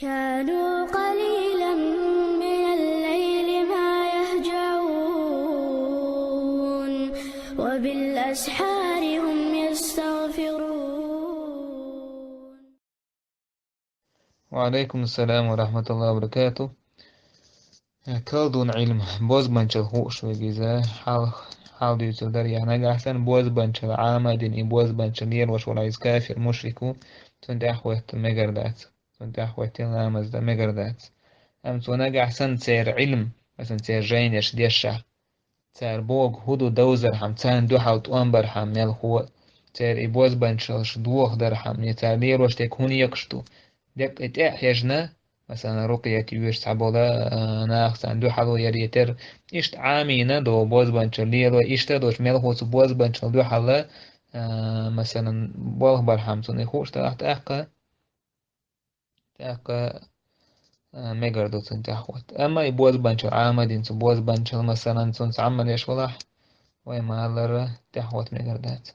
كانوا قليلا من الليل ما يهجعون وبالأسحار هم يستغفرون. وعليكم السلام ورحمة الله وبركاته. كالدون علم بوز بنشل هوش وجيزة حال يوتل در يعني أحسن بوز بنشل عامدين بوز بنشل يروش ولا كافر مشركو تنت أحوت مجردات تنت أحوت لامز دا مجردات أم تونا أحسن تسير علم مثلا تسير جينش ديشة تسير بوغ هدو دوزر حم تسان دو حوت أمبر حم نل هو تسير إبوز بنشل شدوخ در حم يتسير يروش تكون يكشتو دك اتأحيجنا مثلا رقية يوش سعبولا ناخس عندو حلو يريتر إشت عامينا دو بوز بانشل ليلو إشتا دوش ملخوص بوز بانشل دو حلا مثلا بوغ برحمتون يخوش تحت أحقا ميجر دو تنتحوت أما يبوز بانشل عامدين بوز بانشل مثلا تنس عمل يشولح ويما لر تحوت ميجر دات